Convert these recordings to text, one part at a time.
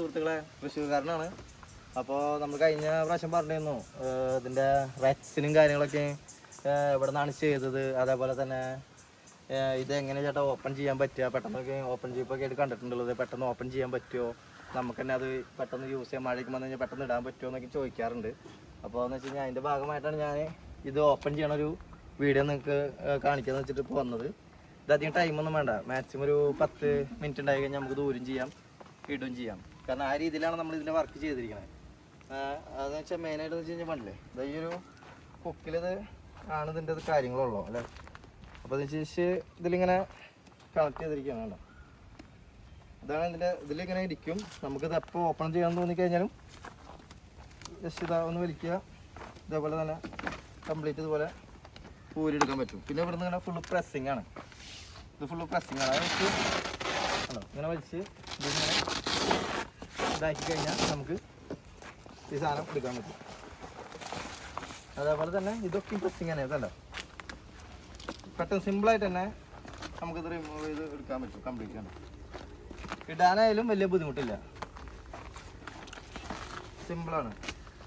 സുഹൃത്തുക്കളെ, തൃശ്ശൂർക്കാരനാണ്. അപ്പോൾ നമ്മൾ കഴിഞ്ഞ പ്രാവശ്യം പറഞ്ഞിരുന്നു ഇതിൻ്റെ വാക്സിനും കാര്യങ്ങളൊക്കെ ഇവിടെ നിന്നാണ് ചെയ്തത്. അതേപോലെ തന്നെ ഇതെങ്ങനെ ചേട്ടാ ഓപ്പൺ ചെയ്യാൻ പറ്റുക, പെട്ടെന്നൊക്കെ ഓപ്പൺ ജീപ്പൊക്കെ ആയിട്ട് കണ്ടിട്ടുള്ളത്, പെട്ടെന്ന് ഓപ്പൺ ചെയ്യാൻ പറ്റുമോ, നമുക്ക് തന്നെ അത് പെട്ടെന്ന് യൂസ് ചെയ്യാൻ, മഴയ്ക്ക് വന്നു കഴിഞ്ഞാൽ പെട്ടെന്ന് ഇടാൻ പറ്റുമോ എന്നൊക്കെ ചോദിക്കാറുണ്ട്. അപ്പോൾ എന്ന് വെച്ച് കഴിഞ്ഞാൽ അതിൻ്റെ ഭാഗമായിട്ടാണ് ഞാൻ ഇത് ഓപ്പൺ ചെയ്യണൊരു വീഡിയോ നിങ്ങൾക്ക് കാണിക്കാമെന്ന് വെച്ചിട്ട് ഇപ്പോൾ വന്നത്. ഇതധികം ടൈമൊന്നും വേണ്ട, മാക്സിമം ഒരു 10 മിനിറ്റ് ഉണ്ടായി കഴിഞ്ഞാൽ നമുക്ക് ദൂരം ചെയ്യാം, ഇടുകയും ചെയ്യാം. കാരണം ആ രീതിയിലാണ് നമ്മൾ ഇതിൻ്റെ വർക്ക് ചെയ്തിരിക്കുന്നത്. അതെന്ന് വെച്ചാൽ മെയിനായിട്ട് വെച്ച് കഴിഞ്ഞാൽ പണ്ടില്ലേ ഇത് ഈ ഒരു കുക്കിലിത് ആണ് ഇതിൻ്റെ കാര്യങ്ങളുള്ളൂ അല്ലേ. അപ്പോൾ അതെന്ന് വെച്ചാൽ ഇതിലിങ്ങനെ കണക്ട് ചെയ്തിരിക്കുകയാണ് കേട്ടോ. ഇതാണ് ഇതിലിങ്ങനെ ഇരിക്കും. നമുക്കിത് എപ്പോൾ ഓപ്പൺ ചെയ്യാൻ തോന്നിക്കഴിഞ്ഞാലും ജസ്റ്റ് ഇതാ ഒന്ന് വലിക്കുക, ഇതേപോലെ തന്നെ കംപ്ലീറ്റ് ഇതുപോലെ ഊരിയെടുക്കാൻ പറ്റും. പിന്നെ ഇവിടെ നിന്ന് ഇങ്ങനെ ഫുള്ള് പ്രസ്സിങ് ആണ്, ഇത് ഫുള്ള് പ്രസ്സിങ് ആണ്. അത് ആണോ ഇങ്ങനെ വലിച്ച് ഇതിങ്ങനെ ഇതാക്കി കഴിഞ്ഞാൽ നമുക്ക് ഈ സാധനം എടുക്കാൻ പറ്റും. അതേപോലെ തന്നെ ഇതൊക്കെ പ്രസ്സിങ് ആണ്, ഇതല്ല പെട്ടെന്ന് സിമ്പിളായിട്ട് തന്നെ നമുക്കിത് റിമൂവ് ചെയ്ത് എടുക്കാൻ പറ്റും. കംപ്ലീറ്റ് ആണ്, ഇടാനായാലും വലിയ ബുദ്ധിമുട്ടില്ല, സിമ്പിളാണ്.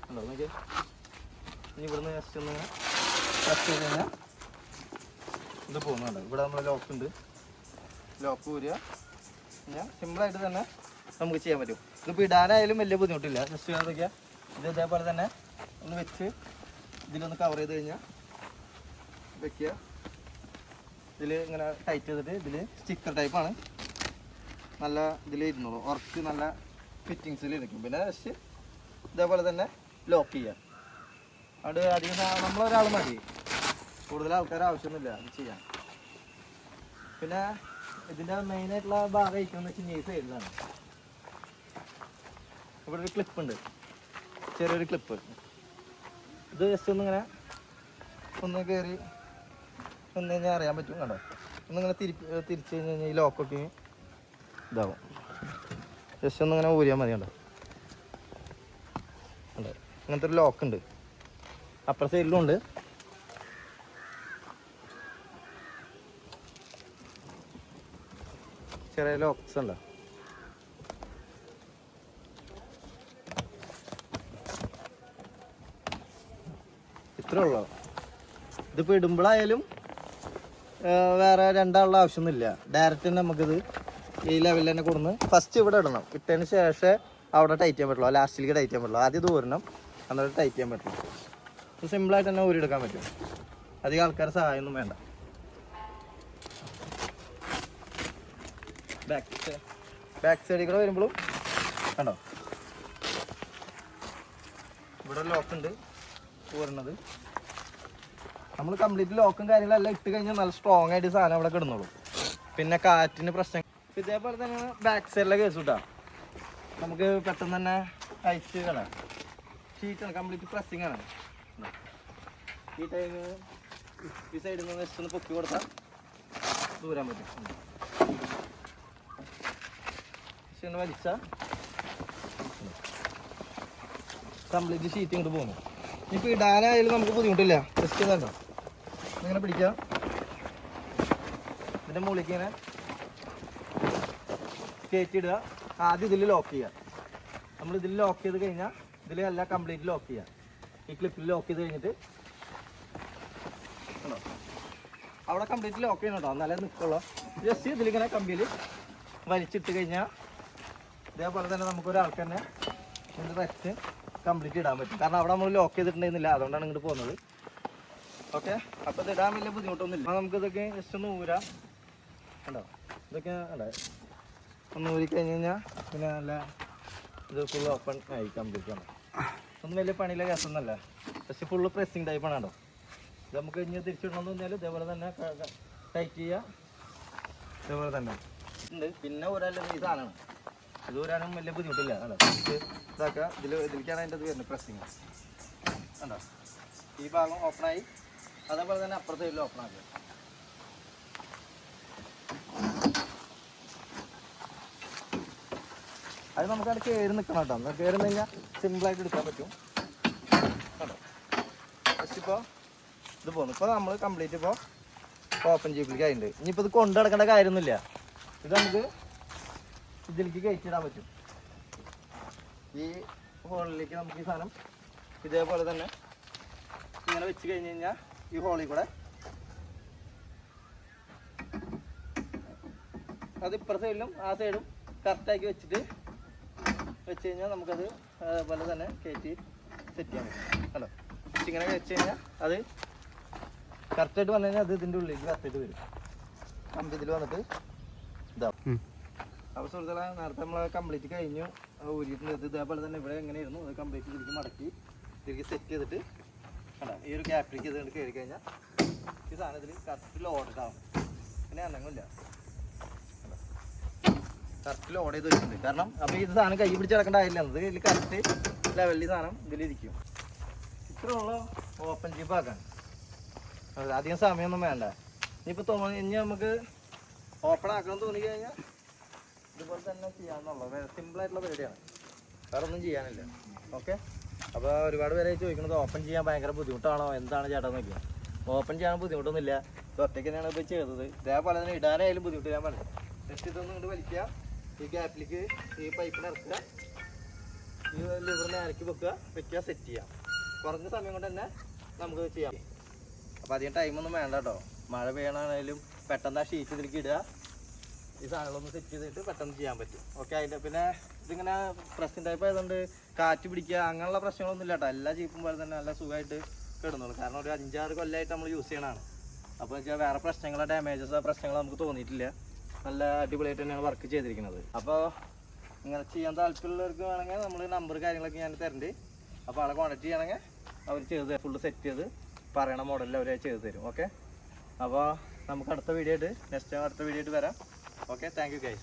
ഉണ്ടോ നോക്കിയാൽ ഇനി ഇവിടുന്ന് ജസ്റ്റ് ഒന്ന് ടച്ച് ചെയ്ത് കഴിഞ്ഞാൽ ഇത് പോകുന്നുണ്ട്. ഇവിടെ നമ്മൾ ലോക്ക് ഉണ്ട്, ലോക്ക് ഊരുക കഴിഞ്ഞാൽ സിമ്പിളായിട്ട് തന്നെ നമുക്ക് ചെയ്യാൻ പറ്റും. ഇതിപ്പോൾ ഇടാനായാലും വലിയ ബുദ്ധിമുട്ടില്ല. ജസ്റ്റ് നോക്കിയാൽ ഇത് ഇതേപോലെ തന്നെ ഒന്ന് വെച്ച് ഇതിലൊന്ന് കവർ ചെയ്ത് കഴിഞ്ഞാൽ വെക്കുക. ഇതിൽ ഇങ്ങനെ ടൈറ്റ് ചെയ്തിട്ട് ഇതിൽ സ്റ്റിക്കർ ടൈപ്പാണ്, നല്ല ഇതിൽ ഇരുന്നുള്ളൂ, വർക്ക് നല്ല ഫിറ്റിങ്സിൽ ഇരിക്കും. പിന്നെ ജസ്റ്റ് ഇതേപോലെ തന്നെ ലോക്ക് ചെയ്യുക. അത് അധികം നമ്മളൊരാൾ മതി, കൂടുതൽ ആൾക്കാർ ആവശ്യമൊന്നുമില്ല ഇത് ചെയ്യാൻ. പിന്നെ ഇതിൻ്റെ മെയിനായിട്ടുള്ള ഭാഗം ഇരിക്കുന്നത് വെച്ച് കഴിഞ്ഞാൽ ഈ സൈഡിലാണ്. ഇവിടെ ഒരു ക്ലിപ്പ് ഉണ്ട്, ചെറിയൊരു ക്ലിപ്പ്. ഇത് ജസ്റ്റ് ഒന്നിങ്ങനെ ഒന്ന് കയറി ഒന്ന് കഴിഞ്ഞാൽ അറിയാൻ പറ്റും. കണ്ടോ, ഒന്നിങ്ങനെ തിരിച്ച് കഴിഞ്ഞ് കഴിഞ്ഞാൽ ഈ ലോക്കൊക്കെ ഇതാവും. ജസ്റ്റ് ഒന്നിങ്ങനെ ഊരിയാൽ മതി. കണ്ടോ അതെ, അങ്ങനത്തെ ഒരു ലോക്ക് ഉണ്ട്, അപ്പുറ സൈഡിലും ഉണ്ട്. ചെറിയ ലോക്സ് ഉണ്ടോ. ഇത്രേ ഉള്ളൂ. ഇതിപ്പോൾ ഇടുമ്പോഴായാലും വേറെ രണ്ടാളുടെ ആവശ്യമൊന്നുമില്ല, ഡയറക്റ്റ് തന്നെ നമുക്കിത് ഈ ലെവലിൽ തന്നെ കൊടുന്ന് ഫസ്റ്റ് ഇവിടെ ഇടണം. ഇട്ടതിന് ശേഷം അവിടെ ടൈറ്റ് ചെയ്യാൻ പറ്റുള്ളൂ, ലാസ്റ്റിലേക്ക് ടൈറ്റ് ചെയ്യാൻ പറ്റുള്ളൂ. ആദ്യം ദൂരണം എന്നിട്ട് ടൈറ്റ് ചെയ്യാൻ പറ്റുള്ളൂ. സിമ്പിളായിട്ട് തന്നെ ഊരിയെടുക്കാൻ പറ്റും, അധികം ആൾക്കാരുടെ സഹായമൊന്നും വേണ്ട. ബാക്ക് സൈഡിൽ കൂടെ വരുമ്പോഴും കണ്ടോ ഇവിടെ ലോക്ക് ഉണ്ട് ഊരണത്. നമ്മൾ കംപ്ലീറ്റ് ലോക്കും കാര്യങ്ങളെല്ലാം ഇട്ട് കഴിഞ്ഞാൽ നല്ല സ്ട്രോങ് ആയിട്ട് സാധനം അവിടെ കിടന്നോളൂ. പിന്നെ കാറ്റിന് പ്രശ്നം. ഇതേപോലെ തന്നെ ബാക്ക് സൈഡിലെ കേസ് കിട്ടാം, നമുക്ക് പെട്ടെന്ന് തന്നെ അയച്ച് കളയാം. ഷീറ്റാണ്, കംപ്ലീറ്റ് പ്രസ്സിങ് ആണ്. ഈ ടൈം ഈ സൈഡിൽ നിന്ന് ജസ്റ്റ് ഒന്ന് പൊക്കി കൊടുത്താൽ ദൂരാൻ പറ്റും. ജസ്റ്റ് വലിച്ചാൽ കംപ്ലീറ്റ് ഷീറ്റ് ഇങ്ങോട്ട് പോകുന്നു. ഇനിയിപ്പോൾ ഇടാനായാലും നമുക്ക് ബുദ്ധിമുട്ടില്ല. ജസ്റ്റ് ഇതുണ്ടോ ഇങ്ങനെ പിടിക്കാം, ഇതിൻ്റെ മുകളിലേക്ക് ഇങ്ങനെ കയറ്റിയിടുക. ആദ്യം ഇതിൽ ലോക്ക് ചെയ്യുക. നമ്മൾ ഇതിൽ ലോക്ക് ചെയ്ത് കഴിഞ്ഞാൽ ഇതിലെല്ലാം കംപ്ലീറ്റ് ലോക്ക് ചെയ്യുക. ഈ ക്ലിപ്പിൽ ലോക്ക് ചെയ്ത് കഴിഞ്ഞിട്ട് ഉണ്ടോ അവിടെ കംപ്ലീറ്റ് ലോക്ക് ചെയ്യണം കേട്ടോ, എന്നാലേ നിൽക്കുള്ളൂ. ജസ്റ്റ് ഇതിലിങ്ങനെ കമ്പിയിൽ വലിച്ചിട്ട് കഴിഞ്ഞാൽ ഇതേപോലെ തന്നെ നമുക്കൊരാൾക്ക് തന്നെ ഇതിൻ്റെ റെസ്റ്റ് കംപ്ലീറ്റ് ഇടാൻ പറ്റും. കാരണം അവിടെ നമ്മൾ ലോക്ക് ചെയ്തിട്ടുണ്ടായിരുന്നില്ല, അതുകൊണ്ടാണ് ഇങ്ങോട്ട് പോകുന്നത്. ഓക്കെ, അപ്പോൾ ഇത് ഇടാൻ വലിയ ബുദ്ധിമുട്ടൊന്നുമില്ല. അപ്പോൾ നമുക്കിതൊക്കെ ജസ്റ്റ് ഒന്ന് ഊരാം. കണ്ടോ ഇതൊക്കെ അല്ലേ ഒന്ന് ഊരി കഴിഞ്ഞ് കഴിഞ്ഞാൽ പിന്നെ നല്ല ഇത് ഫുൾ ഓപ്പൺ ആയി കംപ്ലീറ്റ് ആണ്. ഒന്നും വലിയ പണിയിലെ കേസൊന്നുമല്ല, പക്ഷേ ഫുള്ള് പ്രസ്സിങ് ടൈപ്പാണ് കേട്ടോ. ഇത് നമുക്ക് ഇനി തിരിച്ചിടണമെന്ന് പറഞ്ഞാൽ ഇതേപോലെ തന്നെ ടൈറ്റ് ചെയ്യുക, ഇതേപോലെ തന്നെ ഉണ്ട്. പിന്നെ ഒരാളും ഈ സാധനമാണ്, ഇത് ഊരാനും വലിയ ബുദ്ധിമുട്ടില്ല. കണ്ടോ ഇതാക്കുക, ഇതിലേക്കാണ് അതിൻ്റെ ഇത് വരുന്നത് പ്രസ്സിങ്. കണ്ടോ ഈ ഭാഗം ഓപ്പണായി, അതേപോലെ തന്നെ അപ്പുറത്തെ സൈഡിൽ ഓപ്പൺ ആക്കുക. അത് നമുക്കവിടെ കയറി നിൽക്കണം കേട്ടോ. എന്നാൽ കയറി കഴിഞ്ഞാൽ സിമ്പിളായിട്ട് എടുക്കാൻ പറ്റും. കേട്ടോ ജസ്റ്റ് ഇപ്പോൾ ഇത് പോകുന്നു. ഇപ്പോൾ നമ്മൾ കംപ്ലീറ്റ് ഇപ്പോൾ ഓപ്പൺ ജീപ്പിലേക്ക് ആയിട്ടുണ്ട്. ഇനിയിപ്പോൾ ഇത് കൊണ്ടു നടക്കേണ്ട കാര്യമൊന്നുമില്ല, ഇത് നമുക്ക് ഇതിലേക്ക് കയറ്റിയിടാൻ പറ്റും. ഈ ഹോളിലേക്ക് നമുക്ക് ഈ സാധനം ഇതേപോലെ തന്നെ ഇങ്ങനെ വെച്ച് കഴിഞ്ഞ് കഴിഞ്ഞാൽ ഈ ഹോളിൽ കൂടെ അത് ഇപ്പുറ സൈഡിലും ആ സൈഡും കറക്റ്റാക്കി വെച്ച് കഴിഞ്ഞാൽ നമുക്കത് അതുപോലെ തന്നെ കയറ്റി സെറ്റ് ചെയ്യാൻ പറ്റും. ഹലോ ഇങ്ങനെ വെച്ച് കഴിഞ്ഞാൽ അത് കറക്റ്റായിട്ട് വന്നു കഴിഞ്ഞാൽ അത് ഇതിൻ്റെ ഉള്ളിലേക്ക് കറക്റ്റായിട്ട് വരും. കമ്പി ഇതിൽ വന്നിട്ട് ഇതാവും. അപ്പോൾ സുഹൃത്തുക്കളെ നേരത്തെ നമ്മൾ കംപ്ലീറ്റ് കഴിഞ്ഞു ഊരിയിട്ടുണ്ട്. ഇതേപോലെ തന്നെ ഇവിടെ എങ്ങനെയായിരുന്നു അത് കംപ്ലീറ്റ് തിരിച്ച് മടക്കി തിരികെ സെറ്റ് ചെയ്തിട്ട് കണ്ടാ ഈ ഒരു ഗ്യാപ്പിലേക്ക് ഇത് കയറി കഴിഞ്ഞാൽ ഈ സാധനം ഇതിൽ കറക്റ്റ് ലോഡ് ആവും. പിന്നെ അനങ്ങില്ല, കറക്റ്റ് ലോഡ് ചെയ്ത് വെച്ചിട്ടുണ്ട്. കാരണം അപ്പോൾ ഇത് സാധനം കൈ പിടിച്ച് കിടക്കേണ്ട കാര്യമില്ല, അത് ഇതിൽ കറക്റ്റ് ലെവലിൽ സാധനം ഇതിലിരിക്കും. ഇത്രയുള്ള ഓപ്പൺ ജീപ്പ് ആക്കാൻ അധികം സമയമൊന്നും വേണ്ട. ഇനിയിപ്പോൾ ഇനി നമുക്ക് ഓപ്പൺ ആക്കണം തോന്നി കഴിഞ്ഞാൽ ഇതുപോലെ തന്നെ ചെയ്യാമെന്നുള്ളത് സിമ്പിളായിട്ടുള്ള പരിപാടിയാണ്, വേറെ ഒന്നും ചെയ്യാനില്ല. ഓക്കെ, അപ്പോൾ ഒരുപാട് പേരെ ചോദിക്കുന്നത് ഓപ്പൺ ചെയ്യാൻ ഭയങ്കര ബുദ്ധിമുട്ടാണോ എന്താണ് ചേട്ടാ നോക്കിയാൽ. ഓപ്പൺ ചെയ്യാൻ ബുദ്ധിമുട്ടൊന്നുമില്ല, ഇത് ഒറ്റയ്ക്ക് തന്നെയാണ് ഇപ്പോൾ ചെയ്തത്. ഇതേപോലെ തന്നെ ഇടാനായാലും ബുദ്ധിമുട്ട് ഞാൻ പറഞ്ഞു. ജസ്റ്റ് ഇതൊന്നും ഇങ്ങോട്ട് വലിക്കുക, ഈ ഗ്യാപ്പിലേക്ക് ഈ പൈപ്പിന് ഇറക്കുക, ഈ ലിവറിനെ ഇറക്കി വെക്കുക, സെറ്റ് ചെയ്യാം. കുറഞ്ഞ സമയം കൊണ്ട് തന്നെ നമുക്ക് ചെയ്യാം. അപ്പോൾ അധികം ടൈമൊന്നും വേണ്ട കേട്ടോ. മഴ പെയ്യണാണെങ്കിലും പെട്ടെന്ന് ആ ഷീറ്റ് ഇതിലേക്ക് ഇടുക, ഈ സാധനങ്ങളൊന്ന് സെറ്റ് ചെയ്തിട്ട് പെട്ടെന്ന് ചെയ്യാൻ പറ്റും. ഓക്കെ, അതിൻ്റെ പിന്നെ ഇതിങ്ങനെ പ്രസ്സിങ് ടൈപ്പ് ആയതുകൊണ്ട് കാറ്റ് പിടിക്കുക അങ്ങനെയുള്ള പ്രശ്നങ്ങളൊന്നും ഇല്ല കേട്ടോ. എല്ലാ ജീപ്പും പോലെ തന്നെ നല്ല സുഖമായിട്ട് കിടന്നുള്ളൂ. കാരണം ഒരു 5-6 കൊല്ലമായിട്ട് നമ്മൾ യൂസ് ചെയ്യണതാണ്. അപ്പോൾ വെച്ചാൽ വേറെ പ്രശ്നങ്ങളോ ഡാമേജസോ പ്രശ്നങ്ങളോ നമുക്ക് തോന്നിയിട്ടില്ല. നല്ല അടിപൊളിയായിട്ട് തന്നെയാണ് വർക്ക് ചെയ്തിരിക്കുന്നത്. അപ്പോൾ ഇങ്ങനെ ചെയ്യാൻ താല്പര്യമുള്ളവർക്ക് വേണമെങ്കിൽ നമ്മൾ നമ്പർ കാര്യങ്ങളൊക്കെ ഞാൻ തരുന്നുണ്ട്. അപ്പോൾ ആളെ കോൺടാക്ട് ചെയ്യണമെങ്കിൽ അവർ ചെയ്ത് ഫുള്ള് സെറ്റ് ചെയ്ത് പറയണ മോഡലിൽ അവർ ചെയ്ത് തരും. ഓക്കെ, അപ്പോൾ നമുക്ക് അടുത്ത വീഡിയോ ആയിട്ട് അടുത്ത വീഡിയോ ആയിട്ട് വരാം. Okay, thank you guys.